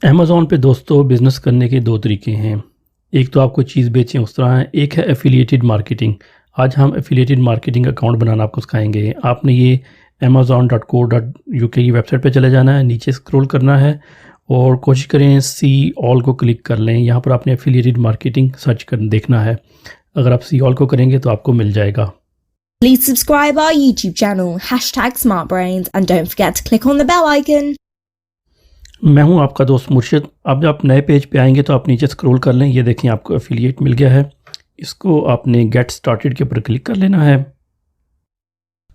Amazon पे दोस्तों business करने के दो तरीके हैं। एक तो आपको चीज़ बेचें उस तरह है, एक है एफ़िलिएटेड मार्केटिंग। आज हम एफ़िलिएटेड मार्केटिंग अकाउंट बनाना आपको सिखाएँगे। आपने ये amazon.co.uk की वेबसाइट पे चले जाना है, नीचे स्क्रॉल करना है और कोशिश करें सी ऑल को क्लिक कर लें। यहाँ पर आपने एफ़िलिएटेड मार्केटिंग सर्च कर देखना है। अगर आप सी ऑल को करेंगे तो आपको मिल जाएगा। Please subscribe our YouTube channel, #SmartBrains, and don't forget to click on the bell icon. मैं हूं आपका दोस्त मुर्शिद। अब जब आप नए पेज पे आएंगे तो आप नीचे स्क्रॉल कर लें, ये देखें आपको एफिलिएट मिल गया है। इसको आपने गेट स्टार्टेड के ऊपर क्लिक कर लेना है।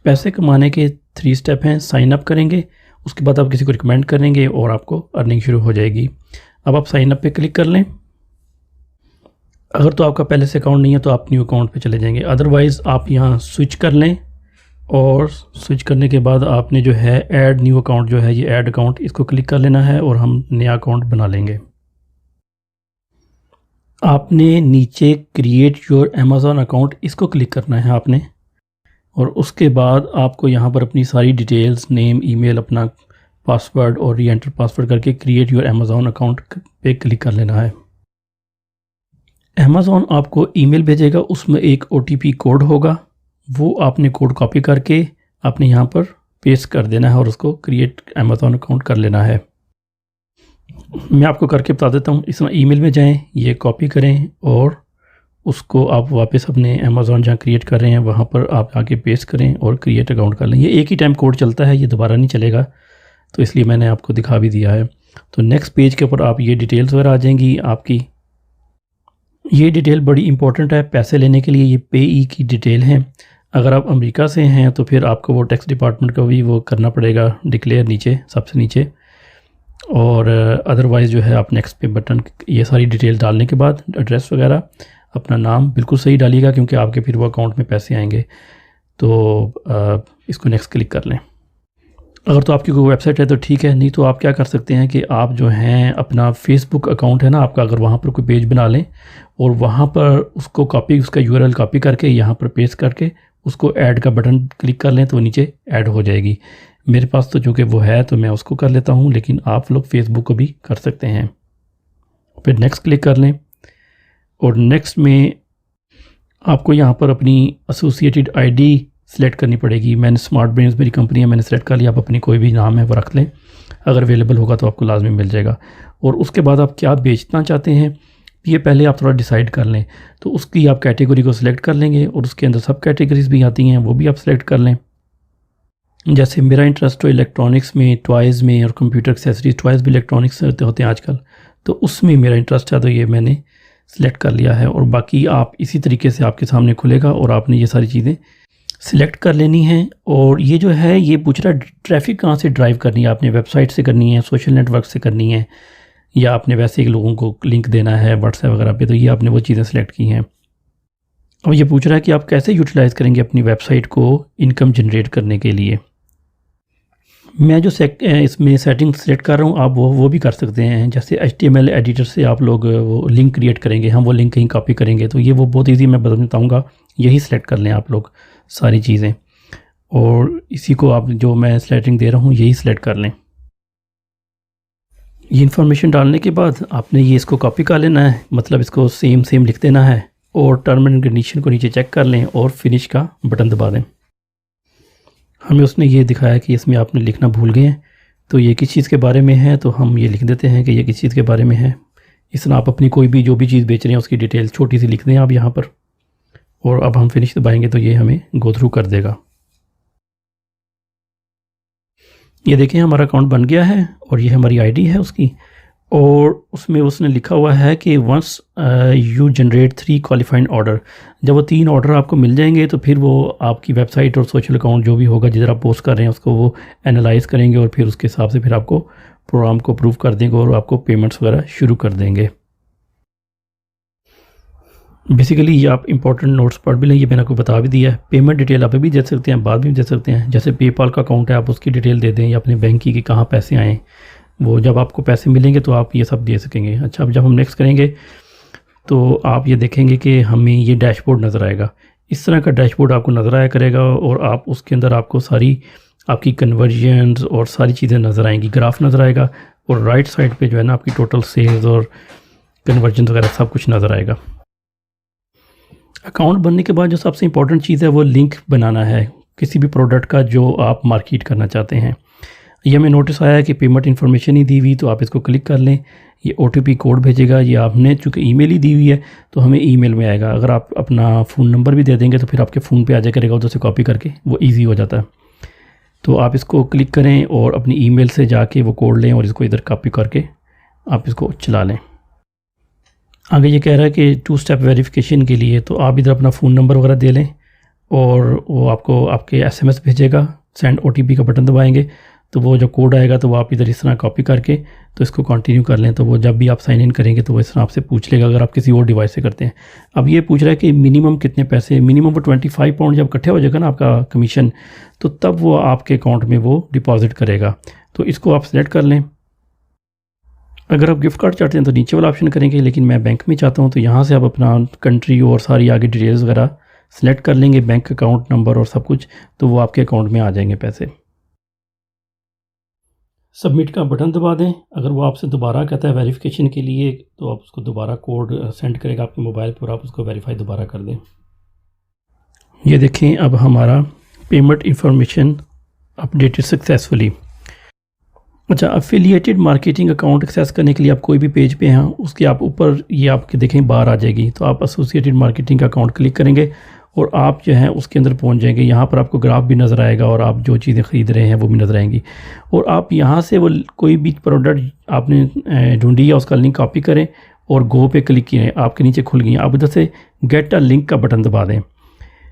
पैसे कमाने के 3 स्टेप हैं। साइन अप करेंगे, उसके बाद आप किसी को रिकमेंड करेंगे और आपको अर्निंग शुरू हो जाएगी। अब आप साइन अप पे क्लिक कर लें। अगर तो आपका पहले से अकाउंट नहीं है तो आप न्यू अकाउंट पे चले जाएंगे, अदरवाइज़ आप यहाँ स्विच कर लें और स्विच करने के बाद आपने जो है ऐड न्यू अकाउंट जो है ये ऐड अकाउंट, इसको क्लिक कर लेना है और हम नया अकाउंट बना लेंगे। आपने नीचे क्रिएट योर अमेज़ॉन अकाउंट इसको क्लिक करना है आपने, और उसके बाद आपको यहाँ पर अपनी सारी डिटेल्स, नेम, ईमेल, अपना पासवर्ड और री एंटर पासवर्ड करके क्रिएट योर अमेज़ॉन अकाउंट पे क्लिक कर लेना है। अमेज़ॉन आपको ईमेल भेजेगा, उसमें एक OTP कोड होगा, वो आपने कोड कॉपी करके आपने यहाँ पर पेस्ट कर देना है और उसको क्रिएट अमेज़ॉन अकाउंट कर लेना है। मैं आपको करके बता देता हूँ। इसमें ईमेल में जाएं, ये कॉपी करें और उसको आप वापस अपने अमेज़ॉन जहाँ क्रिएट कर रहे हैं वहाँ पर आप आके पेस्ट करें और क्रिएट अकाउंट कर लें। ये एक ही टाइम कोड चलता है, ये दोबारा नहीं चलेगा, तो इसलिए मैंने आपको दिखा भी दिया है। तो नेक्स्ट पेज के ऊपर आप ये डिटेल्स वगैरह आ जाएंगी आपकी। ये डिटेल बड़ी इंपॉर्टेंट है पैसे लेने के लिए, ये पेई की डिटेल है। अगर आप अमेरिका से हैं तो फिर आपको वो टैक्स डिपार्टमेंट का भी वो करना पड़ेगा डिक्लेयर, नीचे सबसे नीचे। और अदरवाइज़ जो है आप नेक्स्ट पे बटन, ये सारी डिटेल डालने के बाद एड्रेस वगैरह, अपना नाम बिल्कुल सही डालिएगा क्योंकि आपके फिर वो अकाउंट में पैसे आएंगे। तो इसको नेक्स्ट क्लिक कर लें। अगर तो आपकी कोई वेबसाइट है तो ठीक है, नहीं तो आप क्या कर सकते हैं कि आप जो हैं अपना फेसबुक अकाउंट है ना आपका, अगर वहाँ पर कोई पेज बना लें और वहाँ पर उसको कॉपी, उसका URL कॉपी करके यहाँ पर पेस्ट करके उसको ऐड का बटन क्लिक कर लें तो नीचे ऐड हो जाएगी। मेरे पास तो चूँकि वो है तो मैं उसको कर लेता हूँ, लेकिन आप लोग फेसबुक को भी कर सकते हैं। फिर नेक्स्ट क्लिक कर लें और नेक्स्ट में आपको यहाँ पर अपनी एसोसिएटेड ID सेलेक्ट करनी पड़ेगी। मैंने स्मार्ट ब्रेन्स मेरी कंपनी है, मैंने सेलेक्ट कर लिया। आप अपनी कोई भी नाम है वो रख लें, अगर अवेलेबल होगा तो आपको लाजमी मिल जाएगा। और उसके बाद आप क्या बेचना चाहते हैं ये पहले आप थोड़ा डिसाइड कर लें, तो उसकी आप कैटेगरी को सिलेक्ट कर लेंगे और उसके अंदर सब कैटेगरीज भी आती हैं, वो भी आप सिलेक्ट कर लें। जैसे मेरा इंटरेस्ट तो इलेक्ट्रॉनिक्स में, टॉयज़ में और कंप्यूटर एक्सेसरीज, टॉयज़ भी इलेक्ट्रॉनिक्स से होते हैं आजकल, तो उसमें मेरा इंटरेस्ट है, तो ये मैंने सेलेक्ट कर लिया है। और बाकी आप इसी तरीके से आपके सामने खुलेगा और आपने ये सारी चीज़ें सिलेक्ट कर लेनी है। और ये जो है ये पूछ रहा है ट्रैफिक कहाँ से ड्राइव करनी है, आपने वेबसाइट से करनी है, सोशल नेटवर्क से करनी है, या आपने वैसे ही लोगों को लिंक देना है व्हाट्सएप वगैरह पे, तो ये आपने वो चीज़ें सेलेक्ट की हैं। अब ये पूछ रहा है कि आप कैसे यूटिलाइज़ करेंगे अपनी वेबसाइट को इनकम जनरेट करने के लिए। मैं जो इसमें सेटिंग सेलेक्ट कर रहा हूँ, आप वो भी कर सकते हैं। जैसे HTML एडिटर से आप लोग वो लिंक क्रिएट करेंगे, हम वो लिंक कहीं कॉपी करेंगे, तो ये वो बहुत ईजी मैं बताऊँगा। यही सेलेक्ट कर लें आप लोग सारी चीज़ें, और इसी को आप जो मैं सेटिंग दे रहा हूँ यही सेलेक्ट कर लें। ये इन्फॉर्मेशन डालने के बाद आपने ये इसको कॉपी कर लेना है, मतलब इसको सेम लिख देना है और टर्म एंड कंडीशन को नीचे चेक कर लें और फिनिश का बटन दबा दें। हमें उसने ये दिखाया कि इसमें आपने लिखना भूल गए हैं, तो ये किस चीज़ के बारे में है, तो हम ये लिख देते हैं कि ये किस चीज़ के बारे में है। इस तरह आप अपनी कोई भी जो भी चीज़ बेच रहे हैं उसकी डिटेल छोटी सी लिख दें आप यहाँ पर, और अब हम फिनिश दबाएंगे तो ये हमें गो थ्रू कर देगा। ये देखें हमारा अकाउंट बन गया है और ये हमारी ID है उसकी, और उसमें उसने लिखा हुआ है कि once you generate 3 qualified order, जब वो 3 ऑर्डर आपको मिल जाएंगे तो फिर वो आपकी वेबसाइट और सोशल अकाउंट जो भी होगा जिधर आप पोस्ट कर रहे हैं उसको वो एनालाइज़ करेंगे और फिर उसके हिसाब से फिर आपको प्रोग्राम को अप्रूव कर देंगे और आपको पेमेंट्स वगैरह शुरू कर देंगे। बेसिकली ये आप इंपॉर्टेंट नोट्स पढ़ भी लें, ये मैंने आपको बता भी दिया है। पेमेंट डिटेल आप भी दे सकते हैं, बाद में भी दे सकते हैं। जैसे पेपाल का अकाउंट है आप उसकी डिटेल दे दें, या अपने बैंक की कि कहाँ पैसे आएँ, वो जब आपको पैसे मिलेंगे तो आप ये सब दे सकेंगे। अच्छा, अब जब हम नेक्स्ट करेंगे तो आप ये देखेंगे कि हमें ये डैशबोर्ड नज़र आएगा। इस तरह का डैशबोर्ड आपको नज़र आया करेगा और आप उसके अंदर आपको सारी आपकी कन्वर्जन्स और सारी चीज़ें नज़र आएंगी, ग्राफ नज़र आएगा। और राइट साइड पे जो है ना आपकी टोटल सेल्स और कन्वर्जन वगैरह सब कुछ नज़र आएगा। अकाउंट बनने के बाद जो सबसे इम्पॉर्टेंट चीज़ है वो लिंक बनाना है किसी भी प्रोडक्ट का जो आप मार्केट करना चाहते हैं। ये हमें नोटिस आया कि पेमेंट इन्फॉर्मेशन ही दी हुई, तो आप इसको क्लिक कर लें। ये OTP कोड भेजेगा, ये आपने चूँकि ईमेल ही दी हुई है तो हमें ईमेल में आएगा। अगर आप अपना फ़ोन नंबर भी दे देंगे तो फिर आपके फ़ोन पे आ जाया करेगा, उधर से कॉपी करके वो इजी हो जाता है। तो आप इसको क्लिक करें और अपनी ईमेल से जाके वो कोड लें और इसको इधर कॉपी करके आप इसको चला लें। आगे ये कह रहा है कि 2 स्टेप वेरिफिकेशन के लिए, तो आप इधर अपना फ़ोन नंबर वगैरह दे लें और वो आपको आपके SMS भेजेगा। सेंड OTP का बटन दबाएंगे तो वो जो कोड आएगा तो वो आप इधर इस तरह कॉपी करके तो इसको कंटिन्यू कर लें। तो वो जब भी आप साइन इन करेंगे तो वो इस तरह आपसे पूछ लेगा, अगर आप किसी और डिवाइस से करते हैं। अब ये पूछ रहा है कि मिनिमम कितने पैसे, मिनिमम वो 25 पाउंड जब इकट्ठे हो जाएगा ना आपका कमीशन, तो तब वो आपके अकाउंट में वो डिपॉजिट करेगा। तो इसको आप सेलेक्ट कर लें। अगर आप गिफ्ट कार्ड चाहते हैं तो नीचे वाला ऑप्शन करेंगे, लेकिन मैं बैंक में चाहता हूँ तो यहाँ से आप अपना कंट्री और सारी आगे डिटेल्स वगैरह सेलेक्ट कर लेंगे, बैंक अकाउंट नंबर और सब कुछ, तो वो आपके अकाउंट में आ जाएंगे पैसे। सबमिट का बटन दबा दें। अगर वो आपसे दोबारा कहता है वेरिफिकेशन के लिए तो आप उसको दोबारा कोड सेंड करेगा आपके मोबाइल पर, आप उसको वेरीफाई दोबारा कर दें। ये देखें अब हमारा पेमेंट इंफॉर्मेशन अपडेटेड सक्सेसफुली। अच्छा, अफिलिएटेड मार्केटिंग अकाउंट एक्सेस करने के लिए आप कोई भी पेज पे हैं उसके आप ऊपर ये आपके देखें बार आ जाएगी, तो आप एसोसिएटेड मार्केटिंग का अकाउंट क्लिक करेंगे और आप जो है उसके अंदर पहुंच जाएंगे। यहाँ पर आपको ग्राफ भी नज़र आएगा और आप जो चीज़ें ख़रीद रहे हैं वो भी नज़र आएंगी। और आप यहाँ से वो कोई भी प्रोडक्ट आपने ढूंढी है उसका लिंक कॉपी करें और गो पे क्लिक किए, आपके नीचे खुल गई। आप उधर से गेट अ लिंक का बटन दबा दें।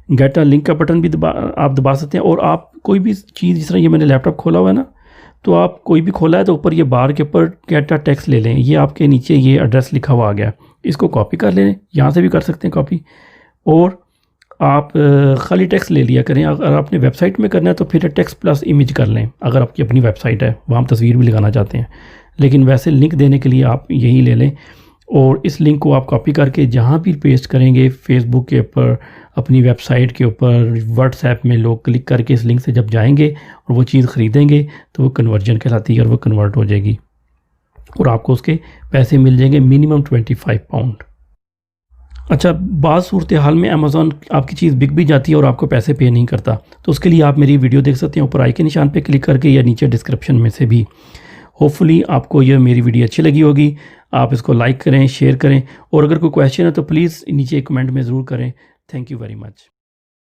गेट अ लिंक का बटन भी आप दबा सकते हैं। और आप कोई भी चीज़, जिस तरह ये मैंने लैपटॉप खोला हुआ है ना, तो आप कोई भी खोला है तो ऊपर ये बार के ऊपर गेट अ टेक्स्ट ले लें। ये आपके नीचे ये एड्रेस लिखा हुआ आ गया, इसको कॉपी कर लें। यहाँ से भी कर सकते हैं कॉपी। और आप खाली टेक्स्ट ले लिया करें। अगर आपने वेबसाइट में करना है तो फिर टेक्स्ट प्लस इमेज कर लें, अगर आपकी अपनी वेबसाइट है वहाँ तस्वीर भी लगाना चाहते हैं। लेकिन वैसे लिंक देने के लिए आप यही ले लें और इस लिंक को आप कॉपी करके जहाँ भी पेस्ट करेंगे, फेसबुक के ऊपर, अपनी वेबसाइट के ऊपर, व्हाट्सएप में लोग क्लिक करके इस लिंक से जब जाएंगे और वो चीज़ ख़रीदेंगे तो वो कन्वर्जन कहलाती है और वो कन्वर्ट हो जाएगी और आपको उसके पैसे मिल जाएंगे मिनिमम 25 पाउंड। अच्छा, बाज़ सूरत हाल में अमेज़ॉन आपकी चीज़ बिक भी जाती है और आपको पैसे पे नहीं करता, तो उसके लिए आप मेरी वीडियो देख सकते हैं ऊपर आई के निशान पे क्लिक करके या नीचे डिस्क्रिप्शन में से भी। होपफुली आपको यह मेरी वीडियो अच्छी लगी होगी। आप इसको लाइक करें, शेयर करें और अगर कोई क्वेश्चन है तो प्लीज़ नीचे कमेंट में ज़रूर करें। Thank you very much.